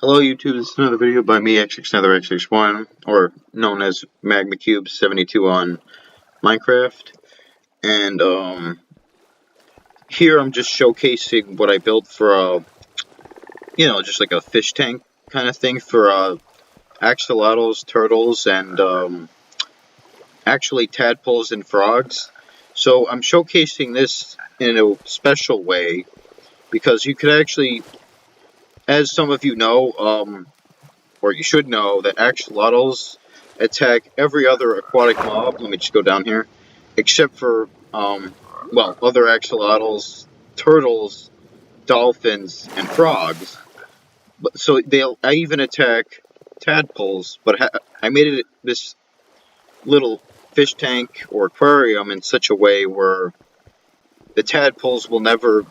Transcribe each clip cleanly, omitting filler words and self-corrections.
Hello YouTube, this is another video by me, XX1, or known as MagmaCube72 on Minecraft. And here I'm just showcasing what I built for just like a fish tank kind of thing for axolotls, turtles, and actually tadpoles and frogs. So I'm showcasing this in a special way because you could actually, as some of you know, or you should know, that axolotls attack every other aquatic mob. Let me just go down here. Except for, other axolotls, turtles, dolphins, and frogs. So I even attack tadpoles, but I made it this little fish tank or aquarium in such a way where the tadpoles will never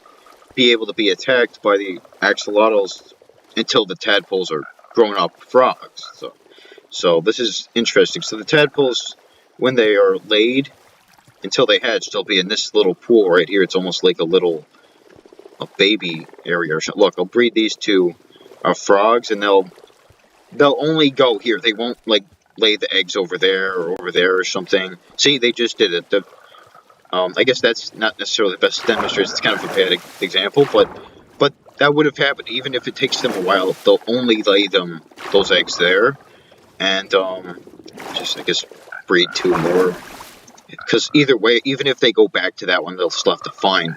be able to be attacked by the axolotls until the tadpoles are grown up frogs. So this is interesting. So the tadpoles, when they are laid, until they hatch, they'll be in this little pool right here. It's almost like a baby area or something. Look, I'll breed these two frogs, and they'll only go here. They won't like lay the eggs over there or something. See, they just did it. I guess that's not necessarily the best demonstration. It's kind of a bad example, but that would have happened even if it takes them a while. They'll only lay those eggs there, and just I guess breed two more. Because either way, even if they go back to that one, they'll still have to find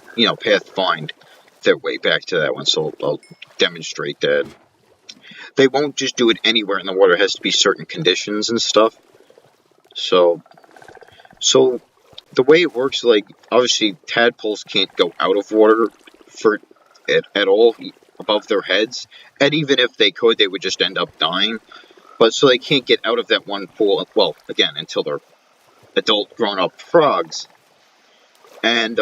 their way back to that one. So I'll demonstrate that. They won't just do it anywhere in the water. It has to be certain conditions and stuff. So the way it works, like, obviously tadpoles can't go out of water at all above their heads, and even if they could, they would just end up dying. But so they can't get out of that one pool, well, again, until they're adult grown-up frogs. And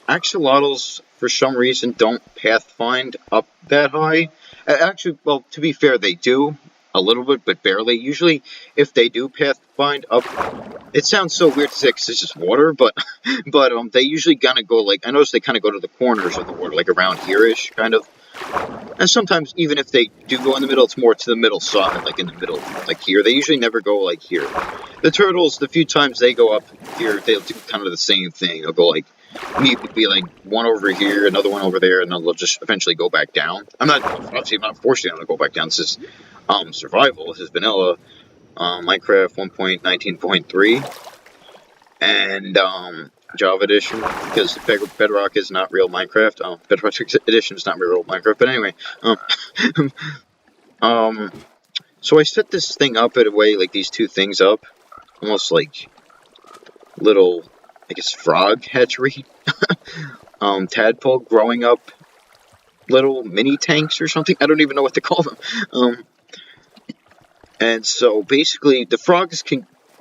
axolotls, for some reason, don't pathfind up that high. Actually, well, to be fair, they do a little bit, but barely. Usually, if they do pathfind up, it sounds so weird to say because it's just water, but they usually kind of go, like, I notice they kind of go to the corners of the water, like around here-ish, kind of. And sometimes, even if they do go in the middle, it's more to the middle side, like in the middle, like here. They usually never go, like, here. The turtles, the few times they go up here, they'll do kind of the same thing. They'll go, like, be like one over here, another one over there, and then they'll just eventually go back down. I'm not forcing them to go back down. This is survival. This is vanilla Minecraft 1.19.3 and Java Edition, because Bedrock is not real Minecraft. Bedrock Edition is not real Minecraft. But anyway, so I set this thing up in a way, like these two things up, almost like little, I guess, frog hatchery, tadpole growing up little mini tanks or something. I don't even know what to call them. And so basically, the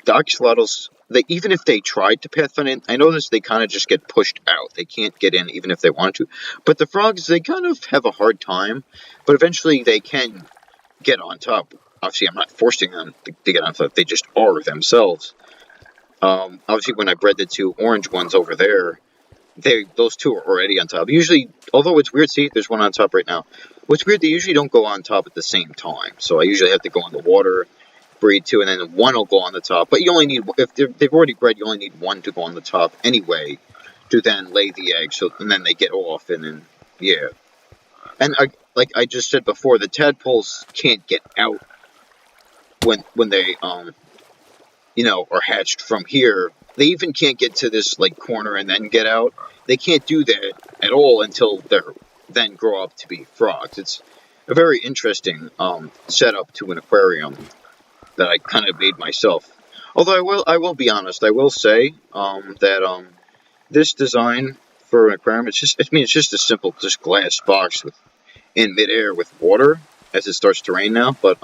axolotls, even if they tried to pathfind in, I noticed they kind of just get pushed out. They can't get in even if they want to. But the frogs, they kind of have a hard time, but eventually they can get on top. Obviously, I'm not forcing them to get on top. They just are themselves. Obviously, when I bred the two orange ones over there, those two are already on top. Usually, although it's weird, see, there's one on top right now. What's weird, they usually don't go on top at the same time. So I usually have to go in the water, breed two, and then one will go on the top. But you only need, if they've already bred, you only need one to go on the top anyway, to then lay the egg. So, and then they get off, and then, yeah. And like I just said before, the tadpoles can't get out when they, are hatched from here. They even can't get to this, like, corner and then get out. They can't do that at all until they're then grow up to be frogs. It's a very interesting setup to an aquarium that I kind of made myself. Although I will be honest, I will say that this design for an aquarium, it's just a simple glass box in midair with water as it starts to rain now. But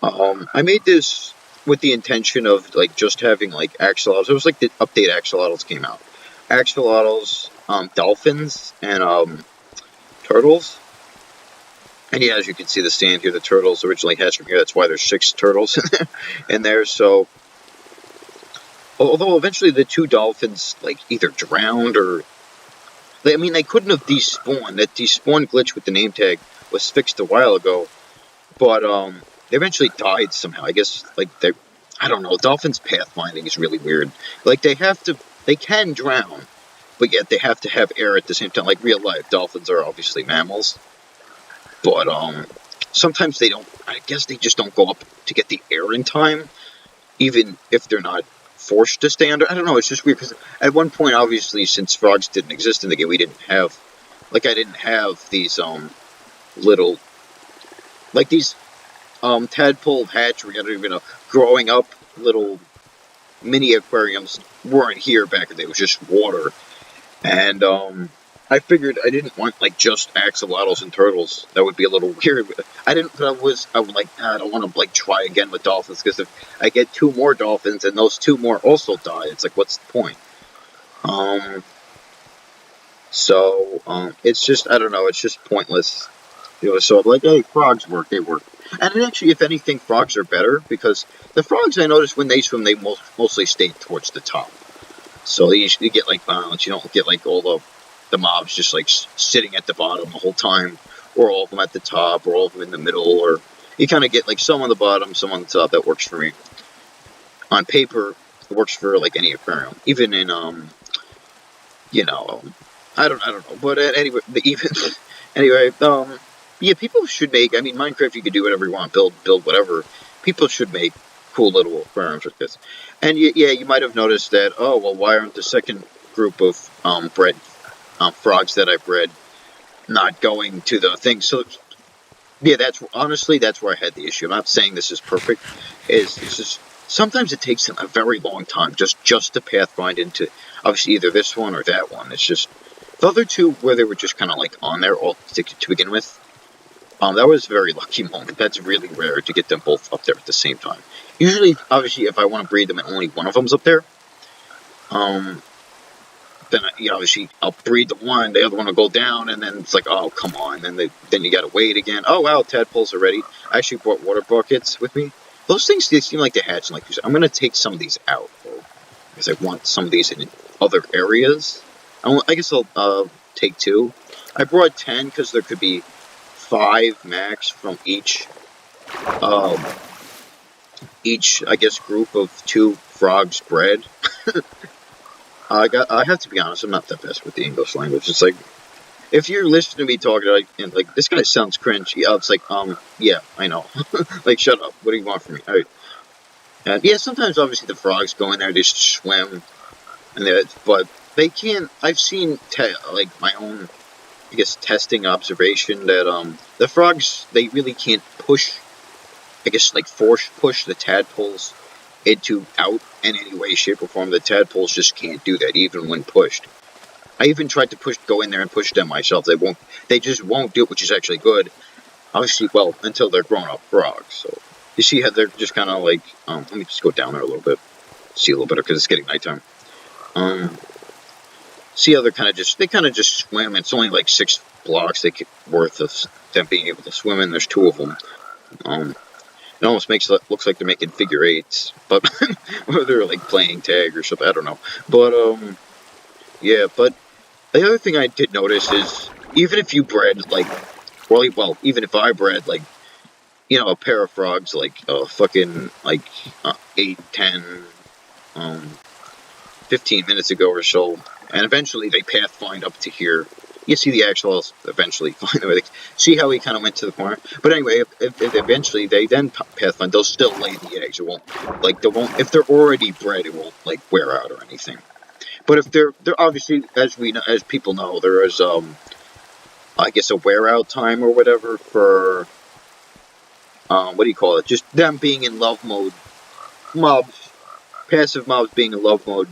I made this with the intention of, like, just having, like, axolotls. It was like the update axolotls came out. Axolotls, dolphins, and turtles. And yeah, as you can see, the stand here, the turtles originally hatched from here. That's why there's 6 turtles in there. So, although eventually the 2 dolphins, like, either drowned or... they couldn't have despawned. That despawn glitch with the name tag was fixed a while ago, but they eventually died somehow. I guess like they, I don't know. Dolphins pathfinding is really weird. Like they can drown, but yet they have to have air at the same time. Like real life, dolphins are obviously mammals, but sometimes they don't. I guess they just don't go up to get the air in time, even if they're not forced to stay under. I don't know. It's just weird because at one point, obviously, since frogs didn't exist in the game, we didn't have I didn't have these little like these tadpole hatchery. I don't even know. Growing up, little mini aquariums weren't here back then. It was just water. And I figured I didn't want like just axolotls and turtles. That would be a little weird. I didn't. But I would like. I don't want to like try again with dolphins because if I get 2 more dolphins and those 2 more also die, it's like what's the point? It's just I don't know. It's just pointless. So like, hey, frogs work. They work. And actually, if anything, frogs are better because the frogs I noticed when they swim, they mostly stay towards the top. So you get like balance. You don't get like all the mobs just like sitting at the bottom the whole time, or all of them at the top, or all of them in the middle, or you kind of get like some on the bottom, some on the top. That works for me. On paper, it works for like any aquarium, even in I don't know. But anyway, anyway, yeah, people should make. I mean, Minecraft, you could do whatever you want, build whatever. People should make cool little aquariums like this. And yeah, you might have noticed that. Oh well, why aren't the second group of bred frogs that I've bred not going to the thing? So yeah, that's where I had the issue. I'm not saying this is perfect. It's just sometimes it takes them a very long time just to pathfind into obviously either this one or that one. It's just the other 2 where they were just kind of like on there all to begin with. That was a very lucky moment. That's really rare to get them both up there at the same time. Usually, obviously, if I want to breed them and only one of them's up there, then obviously I'll breed the one, the other one will go down, and then it's like, oh come on, then you gotta wait again. Oh wow, tadpoles are ready. I actually brought water buckets with me. Those things they seem like they hatch, and like you said, I'm gonna take some of these out though, because I want some of these in other areas. I guess I'll take 2. I brought 10 because there could be 5 max from each I guess group of 2 frogs bred. I have to be honest, I'm not the best with the English language. It's like if you're listening to me talking like this guy sounds cringy, it's like yeah, I know. Like shut up. What do you want from me? All right. And yeah, sometimes obviously the frogs go in there, they just swim, but they can't. I've seen like my own, I guess, testing observation that the frogs they really can't push. I guess like force push the tadpoles into out in any way, shape, or form. The tadpoles just can't do that, even when pushed. I even tried to go in there and push them myself. They just won't do it, which is actually good. Obviously, well, until they're grown up frogs. So you see how they're just kind of like. Let me just go down there a little bit, see a little better because it's getting nighttime. See how they kind of just swim. It's only like 6 blocks worth of them being able to swim, and there's 2 of them. It almost looks like they're making figure 8s, but or they're like playing tag or something. I don't know, but yeah. But the other thing I did notice is even if you bred like, even if I bred like, a pair of frogs like fucking like 8, 10, 15 minutes ago or so, and eventually they pathfind up to here. You see the axolotls eventually find their way. See how he kind of went to the corner? But anyway, if eventually they then pathfind, they'll still lay the eggs. If they're already bred, it won't like wear out or anything. But if they're obviously, as people know, there is I guess a wear out time or whatever for what do you call it? Just them being in love mode. Passive mobs being in love mode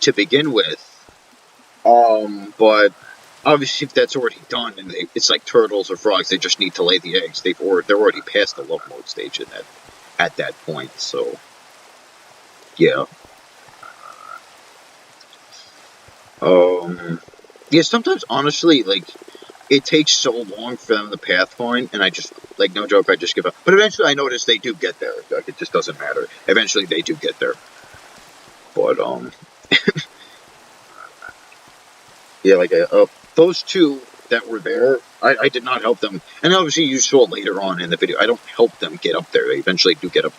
to begin with. But obviously, if that's already done, and it's like turtles or frogs, they just need to lay the eggs. They're already past the love mode stage at that point. So, yeah. Yeah. Sometimes, honestly, like it takes so long for them to pathfind, and I just like no joke, I just give up. But eventually, I notice they do get there. Like it just doesn't matter. Eventually, they do get there. But yeah, like those 2 that were there, I did not help them. And obviously you saw later on in the video, I don't help them get up there. They eventually do get up.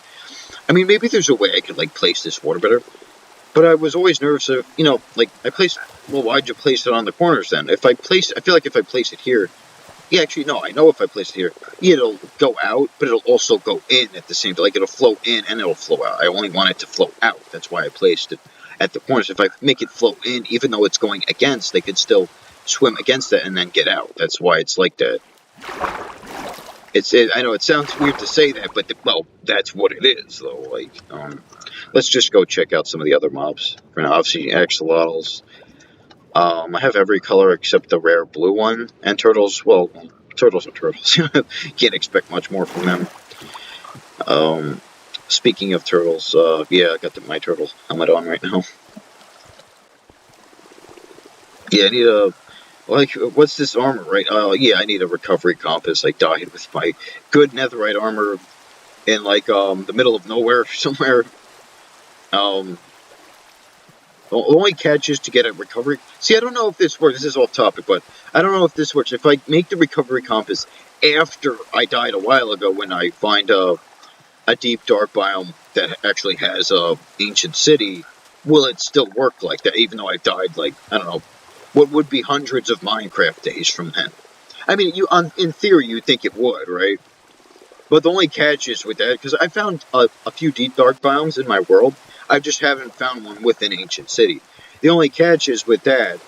I mean, maybe there's a way I could, like, place this water better. But I was always nervous of, you know, like, I placed, well, why'd you place it on the corners then? I feel like if I place it here, yeah, actually, no, I know if I place it here, it'll go out, but it'll also go in at the same time. Like, it'll flow in and it'll flow out. I only want it to flow out. That's why I placed it at the corners. If I make it flow in, even though it's going against, they could still swim against it and then get out. That's why it's like that. I know it sounds weird to say that, but, well, that's what it is, though. Like, let's just go check out some of the other mobs. For now, obviously, axolotls. I have every color except the rare blue one. And turtles, well, turtles are turtles. Can't expect much more from them. Speaking of turtles, yeah, I got my turtle helmet on right now. Yeah, I need a, like, what's this armor, right? Yeah, I need a recovery compass. I died with my good netherite armor in, like, the middle of nowhere somewhere. The only catch is to get a recovery... See, I don't know if this works. This is off topic, but I don't know if this works. If I make the recovery compass after I died a while ago when I find a deep, dark biome that actually has a ancient city, will it still work like that, even though I've died, like, I don't know, what would be hundreds of Minecraft days from then? I mean, in theory, you'd think it would, right? But the only catch is with that, because I found a few deep, dark biomes in my world, I just haven't found one with an ancient city. The only catch is with that,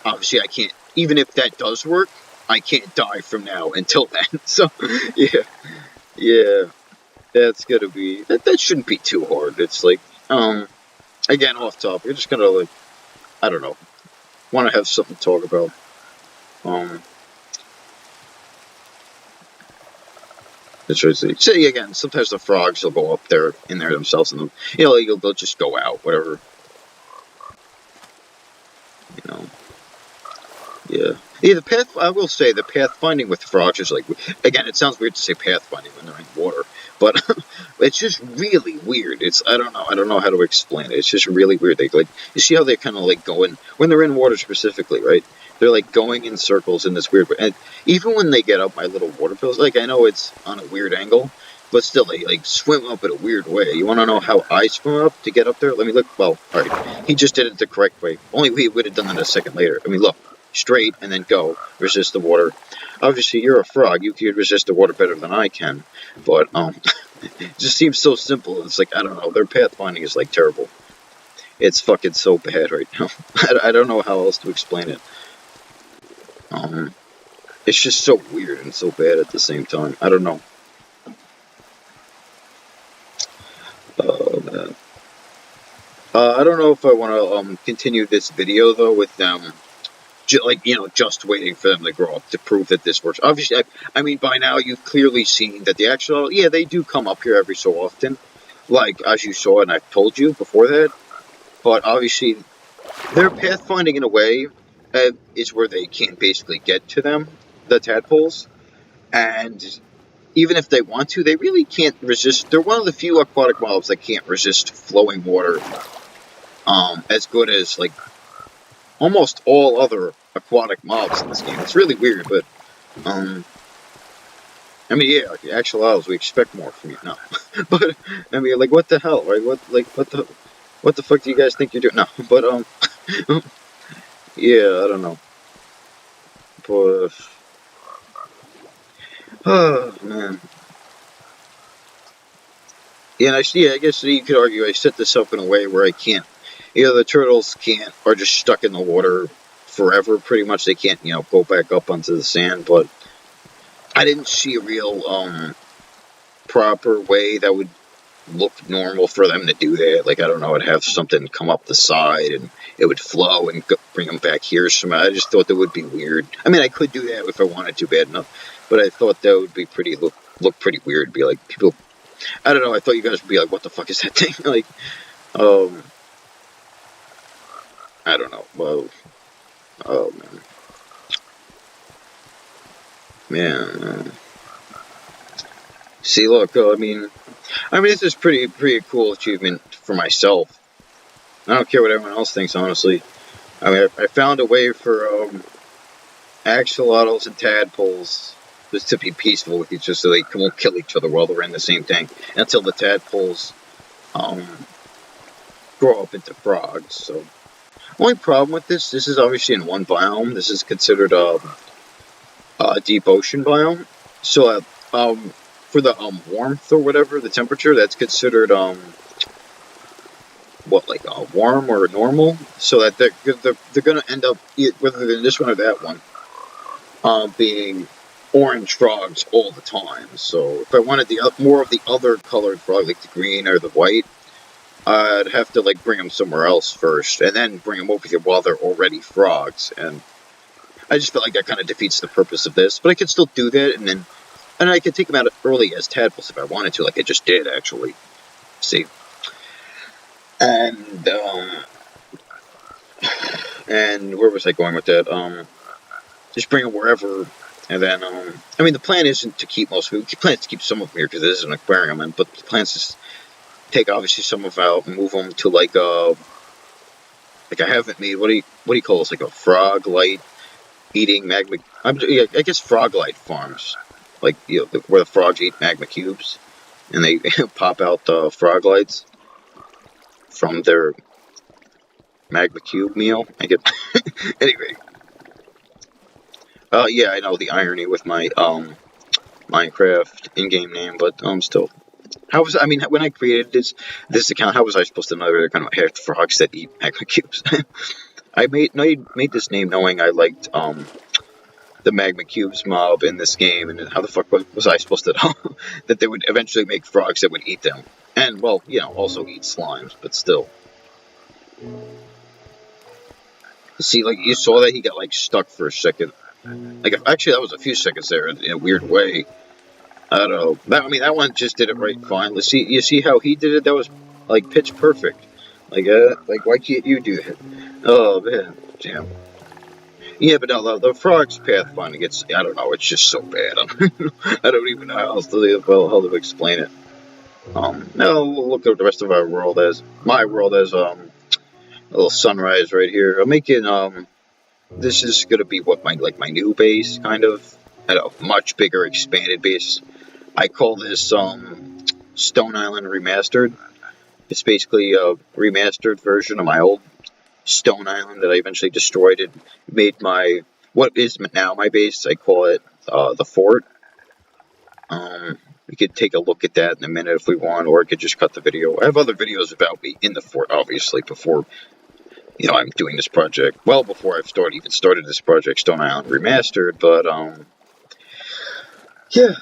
obviously I can't, even if that does work, I can't die from now until then. So, yeah, that's gonna be, that shouldn't be too hard. It's like, again, off topic, we're just gonna, like, I don't know, want to have something to talk about. So again, sometimes the frogs will go up there in there themselves, and you know they'll just go out, whatever. You know, yeah. Yeah, the path. I will say the pathfinding with frogs is like, again, it sounds weird to say pathfinding when they're in water, but it's just really weird. I don't know how to explain it. It's just really weird. They, like, you see how they kind of like go in when they're in water specifically, right? They're like going in circles in this weird way. And even when they get up my little water pills, like, I know it's on a weird angle, but still they like swim up in a weird way. You want to know how I swim up to get up there? Let me look. Well, all right, he just did it the correct way. Only we would have done that a second later. I mean, look, straight and then go, resist the water. Obviously, you're a frog. You can resist the water better than I can, but it just seems so simple. It's like, I don't know. Their pathfinding is like terrible. It's fucking so bad right now. I don't know how else to explain it. It's just so weird and so bad at the same time. I don't know. Man. I don't know if I want to continue this video though with them, like, you know, just waiting for them to grow up to prove that this works. Obviously, I mean, by now you've clearly seen that the actual, yeah, they do come up here every so often, like as you saw and I've told you before that. But obviously, their pathfinding in a way is where they can't basically get to them, the tadpoles, and even if they want to, they really can't resist. They're one of the few aquatic mobs that can't resist flowing water as good as, like, almost all other aquatic mobs in this game. It's really weird, but, I mean, yeah, like, axolotls, we expect more from you now. But, I mean, like, what the hell, right? What the fuck do you guys think you're doing? No, but, yeah, I don't know. But, oh, man. Yeah, and I guess you could argue I set this up in a way where I can't, you know, the turtles are just stuck in the water forever, pretty much. They can't, you know, go back up onto the sand, but I didn't see a real, proper way that would look normal for them to do that. Like, I don't know, I'd have something come up the side and it would flow and bring them back here somehow. I just thought that would be weird. I mean, I could do that if I wanted to bad enough, but I thought that would be look pretty weird. Be like, people, I don't know, I thought you guys would be like, what the fuck is that thing? Like, I don't know. Well, oh, man. See, look, I mean, this is pretty cool achievement for myself. I don't care what everyone else thinks, honestly. I mean, I found a way for, axolotls and tadpoles, just to be peaceful with each other, so they won't kill each other while they're in the same tank until the tadpoles um, grow up into frogs. So, only problem with this is obviously in one biome. This is considered a deep ocean biome. So, for the warmth or whatever, the temperature, that's considered what, like warm or normal. So that they're going to end up, whether they're this one or that one, being orange frogs all the time. So if I wanted the more of the other colored frog, like the green or the white, I'd have to like bring them somewhere else first, and then bring them over here while they're already frogs. And I just feel like that kind of defeats the purpose of this. But I could still do that, and I could take them out early as tadpoles if I wanted to, like I just did actually. See, and and where was I going with that? Just bring them wherever. And then, I mean, the plan isn't to keep most of them. The plan is to keep some of them here because this is an aquarium, but the plan is to take obviously some of them out and move them to like I haven't made, what do you call this, like a frog light eating magma. I guess frog light farms, like where the frogs eat magma cubes, and they pop out frog lights from their magma cube meal. I get anyway. Yeah, I know the irony with my Minecraft in-game name, but still. How was, I mean, when I created this account, how was I supposed to know they're kind of half frogs that eat magma cubes? I made this name knowing I liked the magma cubes mob in this game, and how the fuck was I supposed to know that they would eventually make frogs that would eat them, and well, also eat slimes, but still. See, like you saw that he got like stuck for a second. Like actually, that was a few seconds there in a weird way. I don't know. That one just did it right fine. Let's see. You see how he did it? That was like pitch perfect. Like why can't you do that? Oh man, damn. Yeah, but no, the frog's pathfinding. I don't know. It's just so bad. I don't even know how else to explain it. Now we'll look at the rest of our world as my world as a little sunrise right here. I'm making This is gonna be what my new base kind of at a much bigger expanded base. I call this Stone Island Remastered. It's basically a remastered version of my old Stone Island that I eventually destroyed and made what is now my base. I call it the Fort. We could take a look at that in a minute if we want, or I could just cut the video. I have other videos about me in the fort, obviously, before I'm doing this project. Well, before I've even started this project, Stone Island Remastered. But yeah.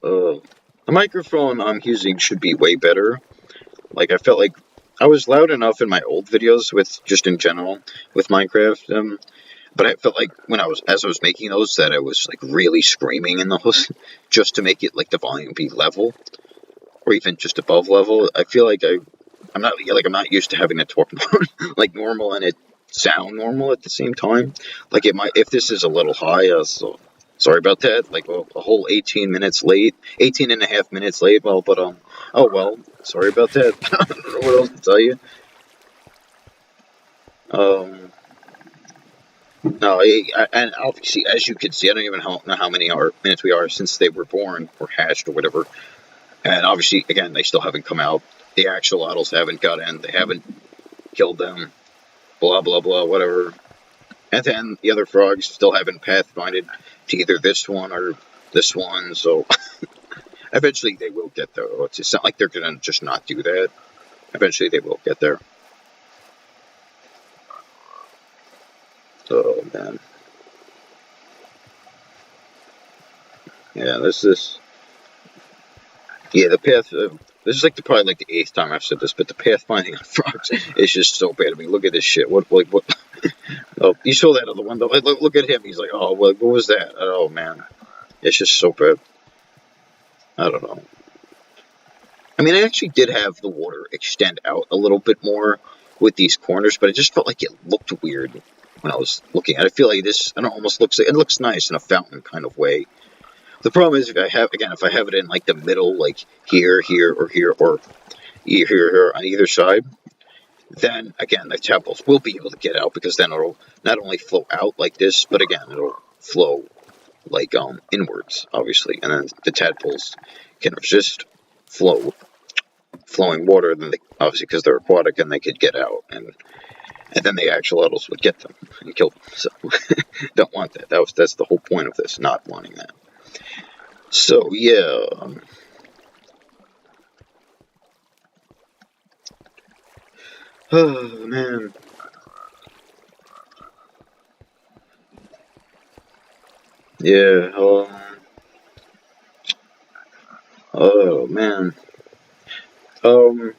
The microphone I'm using should be way better. Like, I felt like I was loud enough in my old videos just in general with Minecraft, but I felt like as I was making those, that I was like really screaming in those just to make it like the volume be level or even just above level. I feel like I'm not used to having to talk like normal and it sound normal at the same time. Like if this is a little high, so sorry about that. Like a whole 18 minutes late, 18 and a half minutes late. Well, but oh well, sorry about that. I don't know what else to tell you. No, and obviously, as you can see, I don't even know how many minutes we are since they were born or hatched or whatever. And obviously, again, they still haven't come out. The axolotls haven't got in. They haven't killed them. Blah, blah, blah, whatever. And then the other frogs still haven't pathfinded to either this one or this one. So eventually they will get there. It's not like they're going to just not do that. Eventually they will get there. Oh, man. Yeah, the path. This is probably like the 8th time I've said this, but the pathfinding of frogs is just so bad. I mean, look at this shit. What? Oh, you saw that other one though. Look at him. He's like, oh, what was that? Oh man, it's just so bad. I don't know. I mean, I actually did have the water extend out a little bit more with these corners, but I just felt like it looked weird when I was looking at it. I feel like this, I don't know, almost looks like it looks nice in a fountain kind of way. The problem is if I have it in like the middle, like here, or here on either side, then again the tadpoles will be able to get out, because then it'll not only flow out like this, but again it'll flow like inwards, obviously, and then the tadpoles can resist flowing water. Then they, obviously, because they're aquatic, and they could get out, and then the axolotls would get them and kill them. So don't want that. That's the whole point of this, not wanting that. So yeah. Oh man. Yeah. Oh man. Um.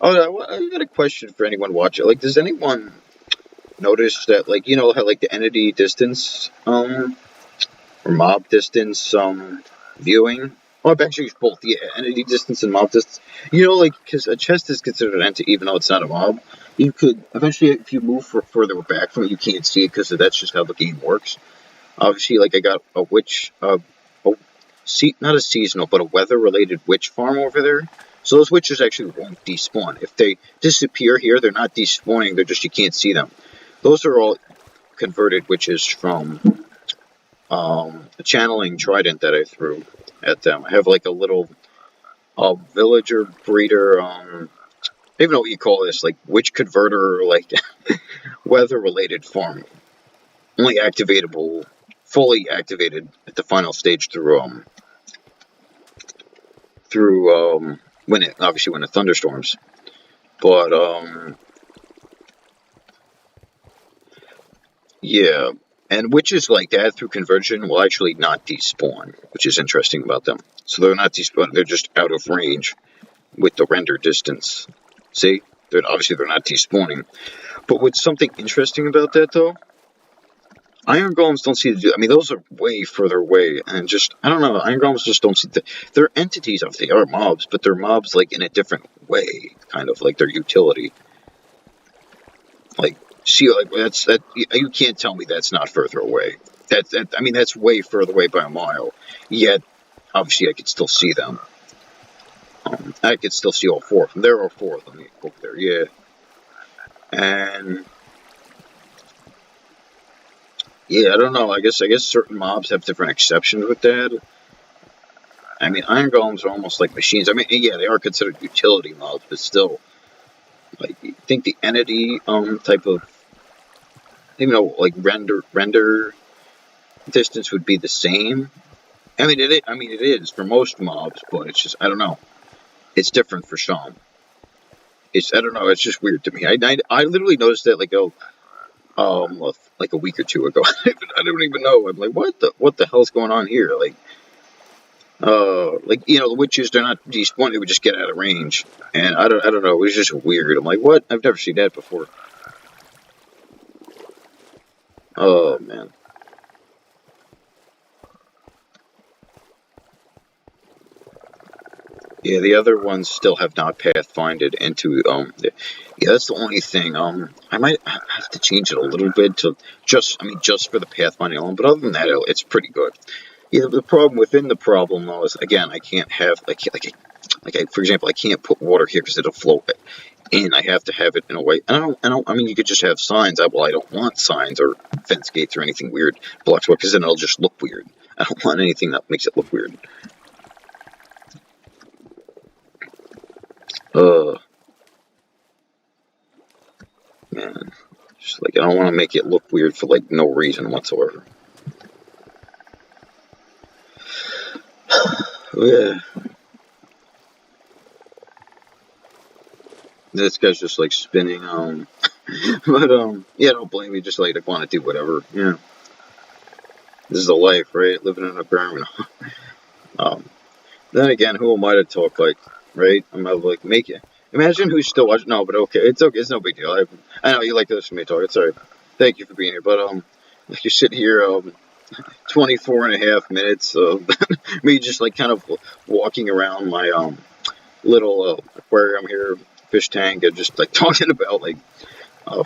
Oh, I got a question for anyone watching. Like, does anyone notice that, like, you know how like the entity distance, or mob distance, viewing? Oh, I've actually used both. Yeah, entity distance and mob distance. You know, like, because a chest is considered an entity, even though it's not a mob. You could eventually, if you move further back from it, you can't see it, because that's just how the game works. Obviously, like, I got a witch, not a seasonal, but a weather-related witch farm over there. So those witches actually won't despawn. If they disappear here, they're not despawning. They're just, you can't see them. Those are all converted witches from a channeling trident that I threw at them. I have like a little villager breeder. I don't even know what you call this, like witch converter, like weather-related farm. Only activatable, fully activated at the final stage through when it thunderstorms. But yeah, and witches like that through conversion will actually not despawn, which is interesting about them. So they're not despawn; they're just out of range with the render distance. See, they're not despawning. But what's something interesting about that though? Iron golems don't seem to do. I mean, those are way further away, and just I don't know. Iron golems just don't seem to. They're entities, obviously, they are mobs, but they're mobs like in a different way, kind of like their utility. Like, see, like that. You can't tell me that's not further away. I mean, that's way further away by a mile. Yet, obviously, I could still see them. I could still see all four of them. There are four of them over there. Yeah, and yeah, I don't know. I guess certain mobs have different exceptions with that. I mean, iron golems are almost like machines. I mean, yeah, they are considered utility mobs, but still, like, you think the entity type of, like render distance would be the same. I mean, it is for most mobs, but it's just I don't know. It's different for some. I don't know. It's just weird to me. I literally noticed that like a week or two ago. I don't even know. I'm like, what the hell's going on here? The witches, they're not despawn, they would just get out of range. And I don't know, it was just weird. I'm like, what? I've never seen that before. Oh man. Yeah, the other ones still have not pathfinded into yeah, that's the only thing. I might have to change it a little bit to just for the pathfinding alone, but other than that, it's pretty good. Yeah, the problem within the problem though is, again, I can't have for example, I can't put water here because it'll float in. I have to have it in a way. I mean, you could just have signs. I don't want signs or fence gates or anything weird blocks, because then it'll just look weird. I don't want anything that makes it look weird. Uh, Man, just like I don't want to make it look weird for like no reason whatsoever. Yeah, this guy's just like spinning. But yeah, don't blame me. Just like I want to do whatever. Yeah, this is the life, right? Living in an environment. um, then again, who am I to talk like, right? I'm not like make it. Imagine who's still watching. No, but okay, it's okay. It's no big deal. I know you like to listen to me talk. It's alright. Thank you for being here. But like you're sitting here 24 and a half minutes of me just like kind of walking around my little aquarium here, fish tank, and just like talking about like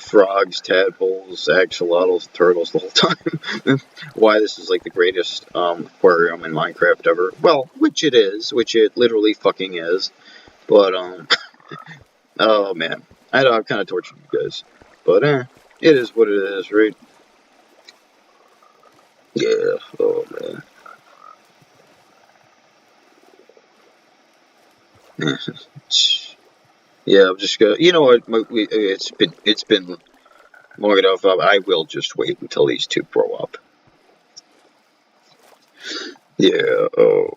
frogs, tadpoles, axolotls, turtles the whole time. Why this is like the greatest aquarium in Minecraft ever. Well, which it is, which it literally fucking is. But oh man, I know I've kind of tortured you guys, but it is what it is, right? Yeah. Oh man. Yeah, I'm just gonna. You know what? It's been long enough. I will just wait until these two grow up. Yeah. Oh.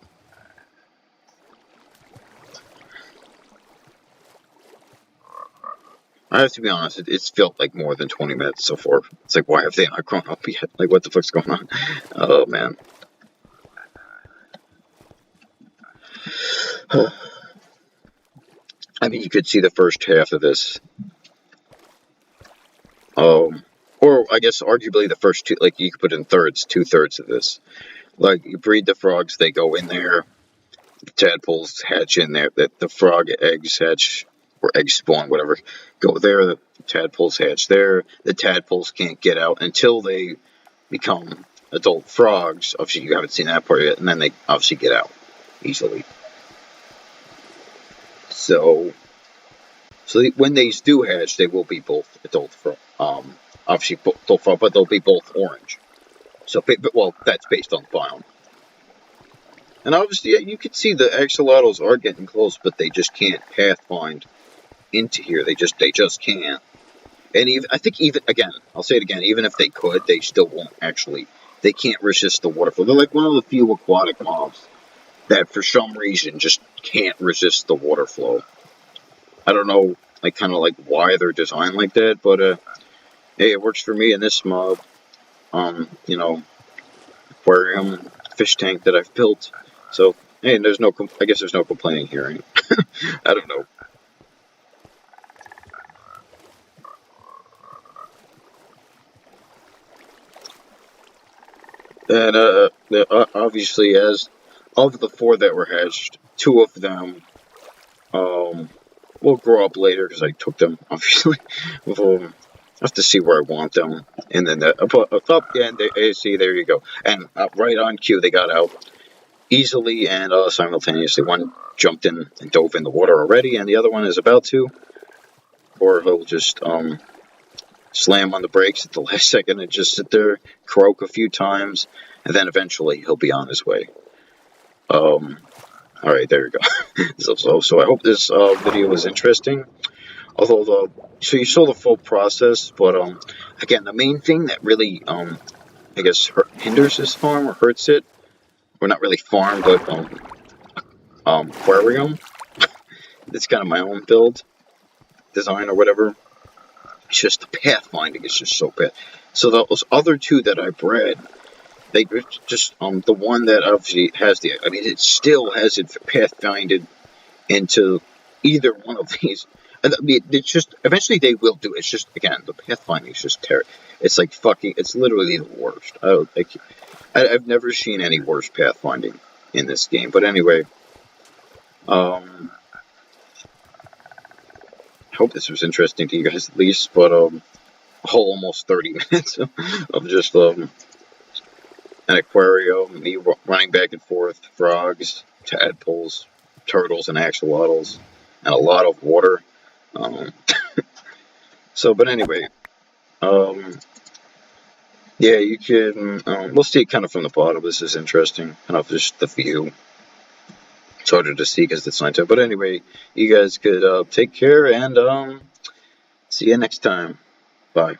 I have to be honest. It's felt like more than 20 minutes so far. It's like, why have they not grown up yet? Like, what the fuck's going on? Oh man. I mean, you could see the first half of this. Um, or I guess arguably the first two. Like, you could put in thirds, 2/3 of this. Like, you breed the frogs, they go in there. The tadpoles hatch in there. The frog eggs hatch or eggs spawn, whatever. Go there. The tadpoles hatch there. The tadpoles can't get out until they become adult frogs. Obviously, you haven't seen that part yet, and then they obviously get out easily. So, when they do hatch, they will be both adult frog. Obviously adult frog, but they'll be both orange. So, well, that's based on the biome. And obviously, yeah, you can see the axolotls are getting close, but they just can't pathfind into here. They just can't. And even I think even again, I'll say it again. Even if they could, they still won't actually. They can't resist the water flow. They're like one of the few aquatic mobs that, for some reason, just can't resist the water flow. I don't know, like kind of like why they're designed like that, but hey, it works for me in this mob. Aquarium, fish tank that I've built. So hey, I guess there's no complaining here. Right? I don't know. And obviously, as of the four that were hatched, two of them will grow up later because I took them. Obviously, I have to see where I want them, and then see, there you go. And right on cue, they got out easily and simultaneously. One jumped in and dove in the water already, and the other one is about to, or he'll just slam on the brakes at the last second and just sit there, croak a few times, and then eventually he'll be on his way. All right, there you go. So I hope this video was interesting. Although so you saw the full process, but again, the main thing that really I guess hinders this farm or hurts it, or not really farm, but aquarium. It's kind of my own build design or whatever. It's just the pathfinding is just so bad. So those other two that I bred, they just the one that obviously has I mean, it still has it pathfinded into either one of these. I mean, it's just eventually they will do it. It's just again the pathfinding is just terrible. It's like fucking. It's literally the worst. I've never seen any worse pathfinding in this game. But anyway, I hope this was interesting to you guys at least. But whole almost 30 minutes of just an aquarium, me running back and forth, frogs, tadpoles, turtles, and axolotls, and a lot of water. Um, but anyway, um, yeah, you can. We'll see it kind of from the bottom. This is interesting, kind of just the view. It's harder to see because it's nighttime. But anyway, you guys could take care and see you next time. Bye.